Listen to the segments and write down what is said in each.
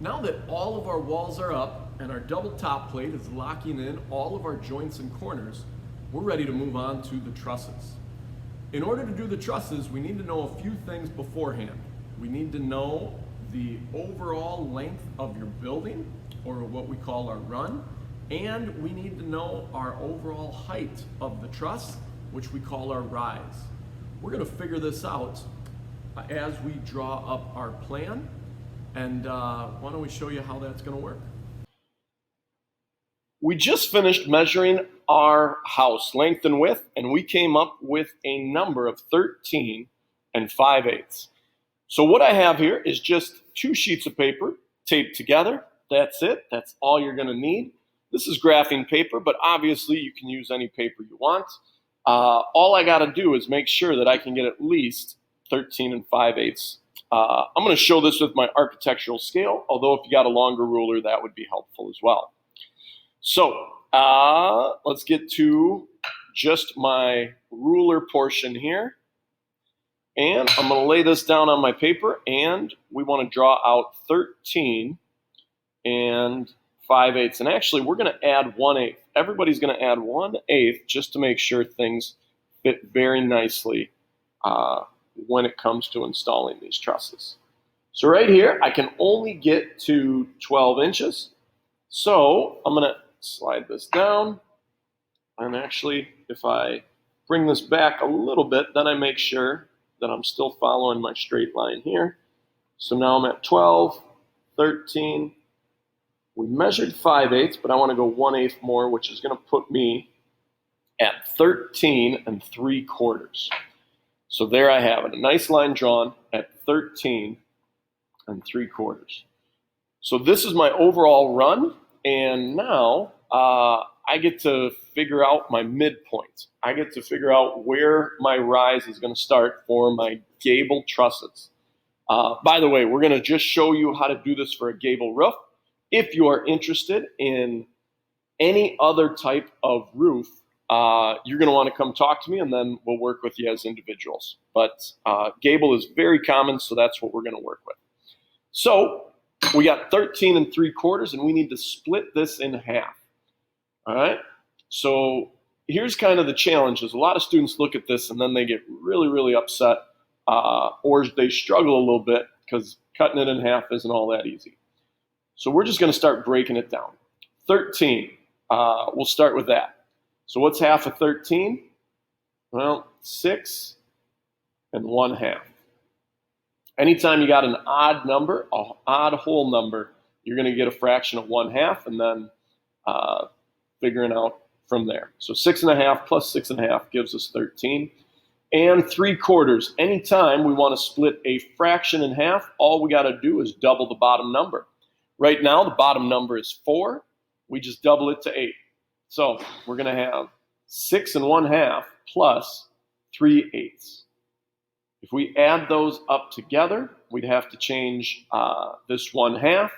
Now that all of our walls are up and our double top plate is locking in all of our joints and corners, we're ready to move on to the trusses. In order to do the trusses, we need to know a few things beforehand. We need to know the overall length of your building, or what we call our run, and we need to know our overall height of the truss, which we call our rise. We're going to figure this out as we draw up our plan, and why don't we show you how that's going to work. We just finished measuring our house length and width, and we came up with a number of 13 and 5/8. So what I have here is just 2 sheets of paper taped together. That's it. That's all you're going to need. This is graphing paper, but obviously you can use any paper you want. All I got to do is make sure that I can get at least 13 and 5/8. I'm going to show this with my architectural scale, although if you got a longer ruler, that would be helpful as well. So let's get to just my ruler portion here. And I'm going to lay this down on my paper, and we want to draw out 13 and 5/8. And actually, we're going to add 1/8. Everybody's going to add 1/8 just to make sure things fit very nicely when it comes to installing these trusses. So right here, I can only get to 12 inches. So I'm going to slide this down. And actually, if I bring this back a little bit, then I make sure that I'm still following my straight line here. So now I'm at 12, 13. We measured 5/8, but I want to go 1/8 more, which is going to put me at 13 and 3/4. So there I have it, a nice line drawn at 13 and 3/4. So this is my overall run, and now I get to figure out my midpoint. I get to figure out where my rise is going to start for my gable trusses. By the way, we're going to just show you how to do this for a gable roof. If you are interested in any other type of roof, you're going to want to come talk to me, and then we'll work with you as individuals. But gable is very common, so that's what we're going to work with. So we got 13 and 3/4, and we need to split this in half. All right. So here's kind of the challenge. Is a lot of students look at this and then they get really, really upset, or they struggle a little bit because cutting it in half isn't all that easy. So we're just going to start breaking it down. 13. We'll start with that. So what's half of 13? Well, 6 and 1/2. Anytime you got an odd number, an odd whole number, you're going to get a fraction of 1/2, and then figuring out from there. So 6.5 plus 6.5 gives us 13. And 3/4. Anytime we want to split a fraction in half, all we got to do is double the bottom number. Right now, the bottom number is 4. We just double it to 8. So we're going to have 6 and 1/2 plus 3/8. If we add those up together, we'd have to change this 1/2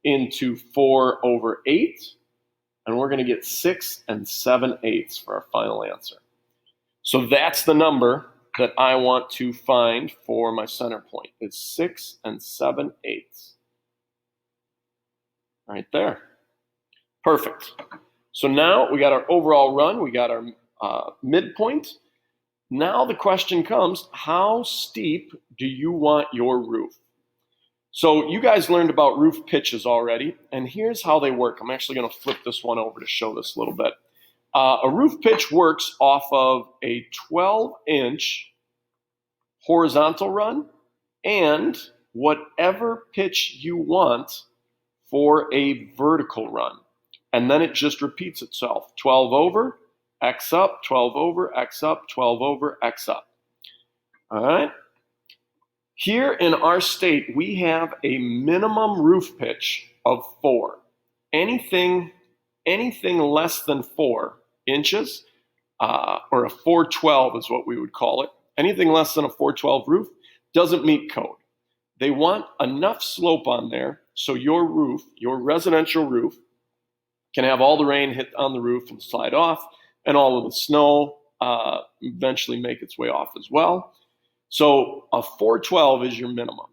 into 4/8. And we're going to get 6 and 7/8 for our final answer. So that's the number that I want to find for my center point. It's 6 and 7/8. Right there. Perfect. So now we got our overall run. We got our midpoint. Now the question comes, how steep do you want your roof? So you guys learned about roof pitches already, and here's how they work. I'm actually going to flip this one over to show this a little bit. A roof pitch works off of a 12-inch horizontal run and whatever pitch you want for a vertical run. And then it just repeats itself. 12 over, X up, 12 over, X up, 12 over, X up. All right? Here in our state, we have a minimum roof pitch of 4. Anything less than 4 inches, or a 412 is what we would call it. Anything less than a 412 roof doesn't meet code. They want enough slope on there so your roof, your residential roof, can have all the rain hit on the roof and slide off, and all of the snow eventually make its way off as well. So a 412 is your minimum.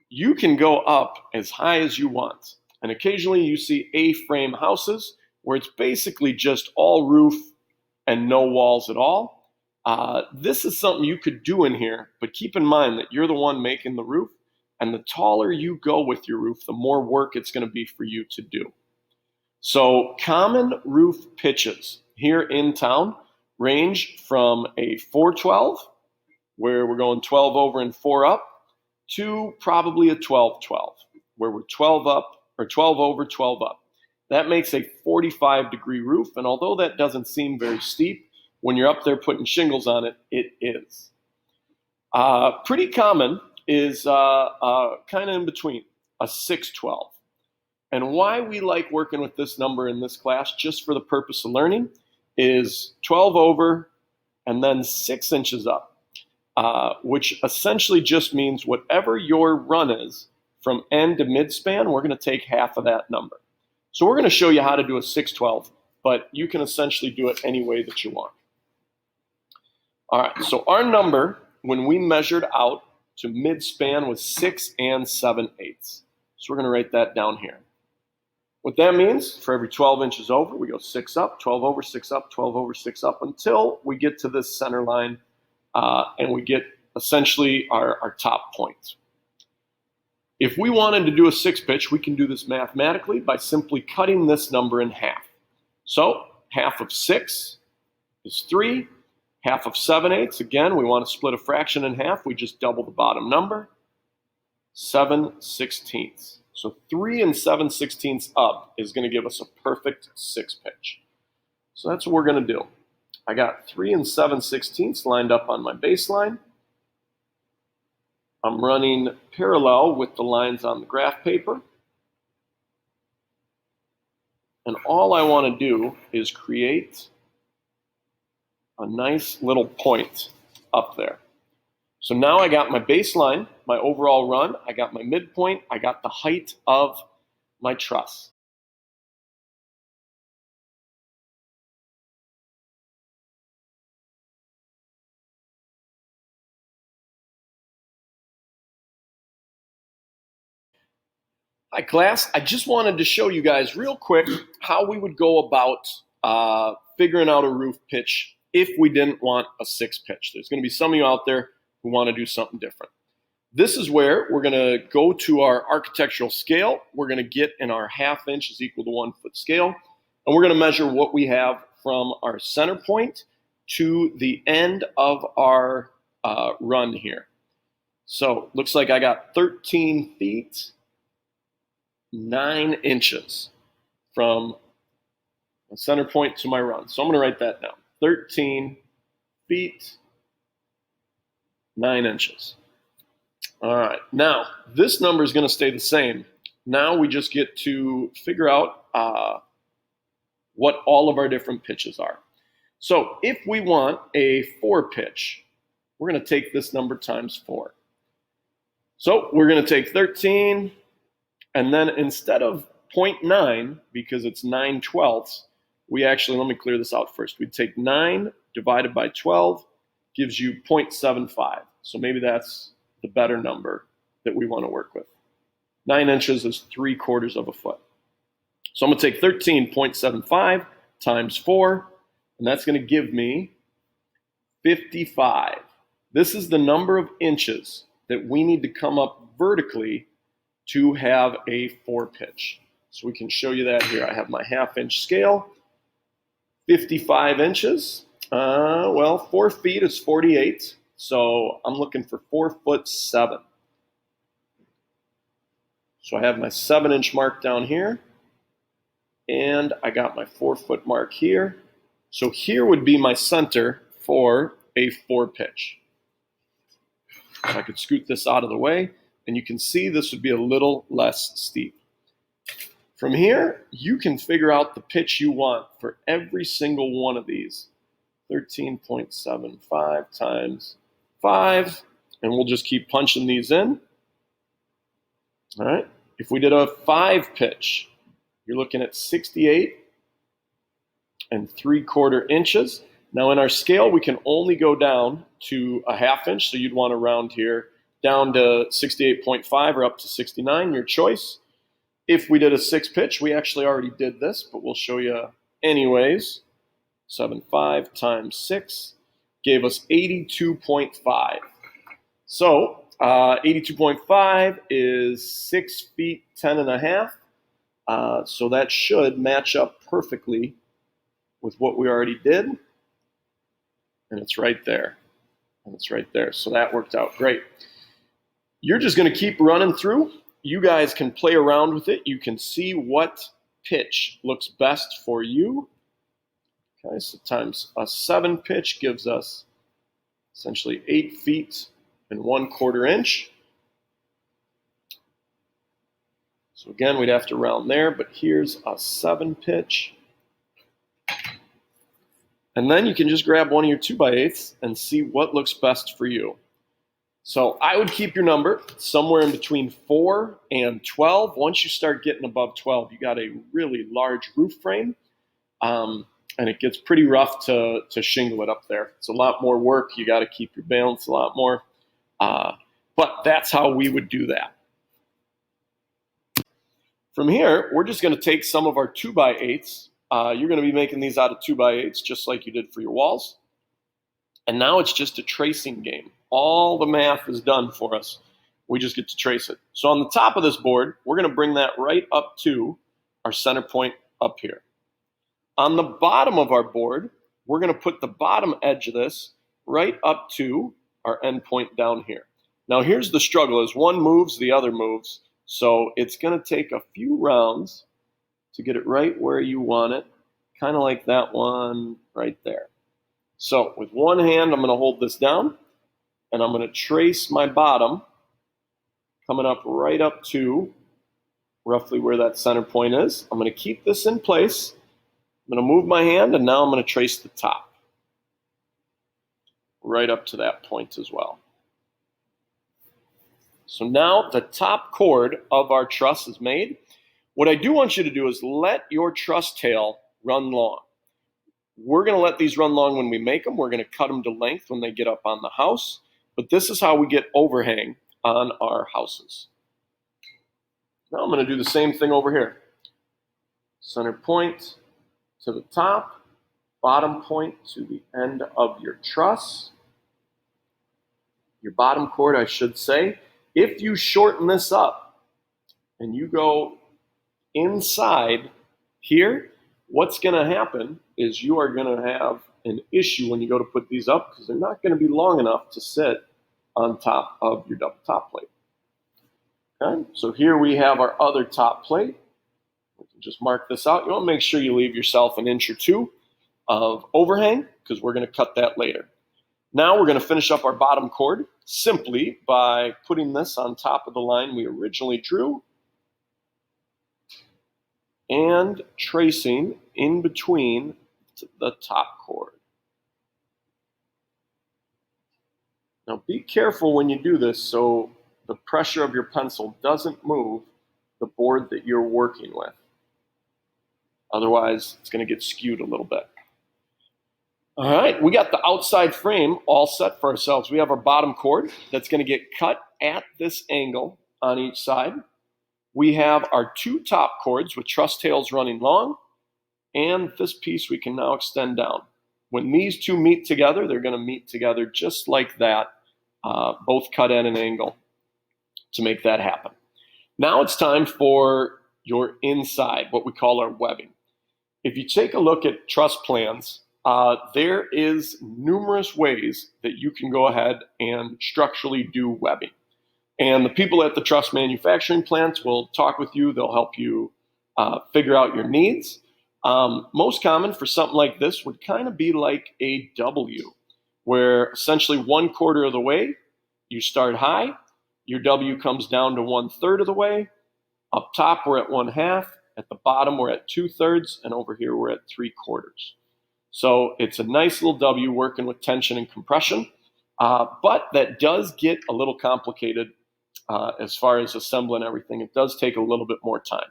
You can go up as high as you want. And occasionally you see A-frame houses where it's basically just all roof and no walls at all. This is something you could do in here, but keep in mind that you're the one making the roof, and the taller you go with your roof, the more work it's going to be for you to do. So common roof pitches here in town range from a 412, where we're going 12 over and 4 up, to probably a 12-12, where we're 12 up or 12 over, 12 up. That makes a 45-degree roof, and although that doesn't seem very steep, when you're up there putting shingles on it, it is. Pretty common is kind of in between, a 6-12. And why we like working with this number in this class, just for the purpose of learning, is 12 over and then 6 inches up, which essentially just means whatever your run is from end to midspan, we're going to take half of that number. So we're going to show you how to do a 6-12, but you can essentially do it any way that you want. All right, so our number, when we measured out to midspan, was 6 7/8. So we're going to write that down here. What that means, for every 12 inches over, we go 6 up, 12 over, 6 up, 12 over, 6 up, until we get to this center line, and we get essentially our top point. If we wanted to do a 6 pitch, we can do this mathematically by simply cutting this number in half. So half of 6 is 3. Half of 7/8, again, we want to split a fraction in half. We just double the bottom number, 7/16. So 3 7/16 up is going to give us a perfect 6 pitch. So that's what we're going to do. I got 3 7/16 lined up on my baseline. I'm running parallel with the lines on the graph paper. And all I want to do is create a nice little point up there. So now I got my baseline, my overall run, I got my midpoint, I got the height of my truss. Hi class, I just wanted to show you guys real quick how we would go about figuring out a roof pitch if we didn't want a 6 pitch. There's going to be some of you out there who want to do something different. This is where we're going to go to our architectural scale. We're going to get in our 1/2 inch is equal to 1 foot scale, and we're going to measure what we have from our center point to the end of our run here. So looks like I got 13 feet 9 inches from the center point to my run. So I'm going to write that down. 13 feet 9 inches. All right, now this number is going to stay the same. Now we just get to figure out what all of our different pitches are. So if we want a 4 pitch, we're going to take this number times 4. So we're going to take 13, and then instead of 0.9, because it's 9/12, we actually, let me clear this out first. We'd take 9 divided by 12 gives you 0.75. So maybe that's the better number that we want to work with. 9 inches is 3/4 of a foot. So I'm going to take 13.75 times 4, and that's going to give me 55. This is the number of inches that we need to come up vertically to have a 4 pitch. So we can show you that here. I have my 1/2 inch scale, 55 inches. Well, 4 feet is 48. So I'm looking for 4'7". So I have my 7 inch mark down here, and I got my 4 foot mark here. So here would be my center for a 4 pitch. If I could scoot this out of the way, and you can see this would be a little less steep. From here, you can figure out the pitch you want for every single one of these. 13.75 times 5, and we'll just keep punching these in. All right. If we did a 5 pitch, you're looking at 68 3/4 inches. Now in our scale, we can only go down to a 1/2 inch, so you'd want to round here down to 68.5 or up to 69, your choice. If we did a 6 pitch, we actually already did this, but we'll show you anyways. 7.5 times 6 gave us 82.5. So 82.5 is 6 feet 10 and a half. So that should match up perfectly with what we already did. And it's right there. And it's right there. So that worked out great. You're just going to keep running through. You guys can play around with it. You can see what pitch looks best for you. Okay, so times a 7 pitch gives us essentially 8 feet and 1/4 inch. So again, we'd have to round there, but here's a 7 pitch. And then you can just grab one of your 2x8s and see what looks best for you. So I would keep your number somewhere in between 4 and 12. Once you start getting above 12, you got a really large roof frame, and it gets pretty rough to shingle it up there. It's a lot more work. You got to keep your balance a lot more. But that's how we would do that. From here, we're just going to take some of our 2x8s. You're going to be making these out of 2x8s just like you did for your walls. And now it's just a tracing game. All the math is done for us. We just get to trace it. So on the top of this board, we're going to bring that right up to our center point up here. On the bottom of our board, we're going to put the bottom edge of this right up to our end point down here. Now here's the struggle. As one moves, the other moves. So it's going to take a few rounds to get it right where you want it, kind of like that one right there. So with one hand, I'm going to hold this down, and I'm going to trace my bottom coming up right up to roughly where that center point is. I'm going to keep this in place. I'm going to move my hand, and now I'm going to trace the top right up to that point as well. So now the top chord of our truss is made. What I do want you to do is let your truss tail run long. We're going to let these run long when we make them. We're going to cut them to length when they get up on the house. But this is how we get overhang on our houses. Now I'm going to do the same thing over here. Center point to the top, bottom point to the end of your truss. Your bottom chord, I should say. If you shorten this up and you go inside here, what's going to happen is you are going to have an issue when you go to put these up because they're not going to be long enough to sit on top of your double top plate. Okay, so here we have our other top plate. We can just mark this out. You want to make sure you leave yourself an inch or two of overhang because we're going to cut that later. Now we're going to finish up our bottom chord simply by putting this on top of the line we originally drew and tracing in between the top chord. Now be careful when you do this so the pressure of your pencil doesn't move the board that you're working with. Otherwise, it's going to get skewed a little bit. All right, we got the outside frame all set for ourselves. We have our bottom chord that's going to get cut at this angle on each side. We have our 2 top chords with truss tails running long, and this piece we can now extend down. When these 2 meet together, they're going to meet together just like that, both cut at an angle to make that happen. Now it's time for your inside, what we call our webbing. If you take a look at truss plans, there is numerous ways that you can go ahead and structurally do webbing. And the people at the truss manufacturing plants will talk with you. They'll help you figure out your needs. Most common for something like this would kind of be like a W, where essentially 1/4 of the way you start high, your W comes down to 1/3 of the way. Up top, we're at 1/2. At the bottom, we're at 2/3. And over here, we're at 3/4. So it's a nice little W working with tension and compression. But that does get a little complicated as far as assembling everything. It does take a little bit more time.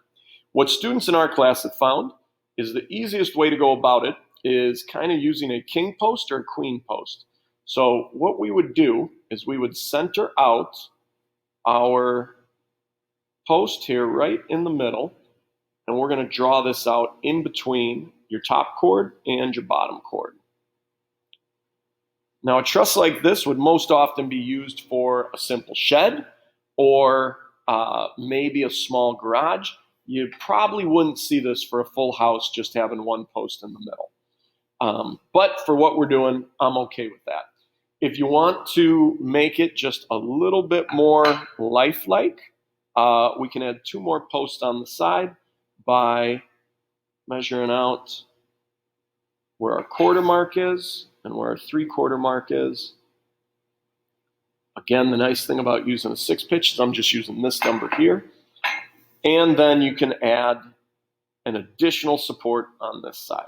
What students in our class have found is the easiest way to go about it is kind of using a king post or a queen post. So what we would do is we would center out our post here right in the middle, and we're going to draw this out in between your top cord and your bottom cord. Now, a truss like this would most often be used for a simple shed or maybe a small garage. You probably wouldn't see this for a full house just having one post in the middle. But for what we're doing, I'm okay with that. If you want to make it just a little bit more lifelike, we can add 2 more posts on the side by measuring out where our 1/4 mark is and where our 3/4 mark is. Again, the nice thing about using a 6 pitch is I'm just using this number here. And then you can add an additional support on this side.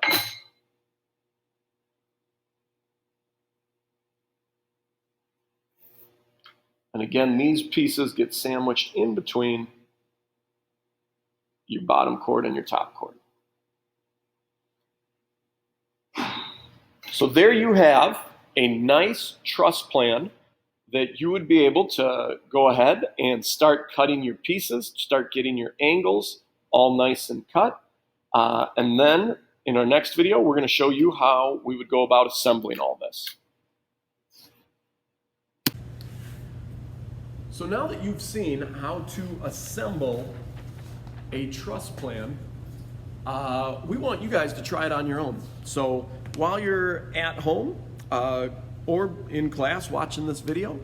And again, these pieces get sandwiched in between your bottom cord and your top cord. So there you have a nice truss plan that you would be able to go ahead and start cutting your pieces, start getting your angles all nice and cut. And then in our next video, we're going to show you how we would go about assembling all this. So now that you've seen how to assemble a truss plan, we want you guys to try it on your own. So while you're at home or in class watching this video,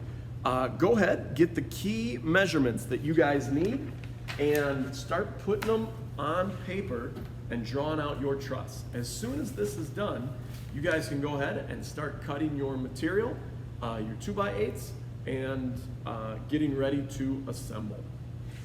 go ahead, get the key measurements that you guys need and start putting them on paper and drawing out your truss. As soon as this is done, you guys can go ahead and start cutting your material, your 2x8s, and getting ready to assemble.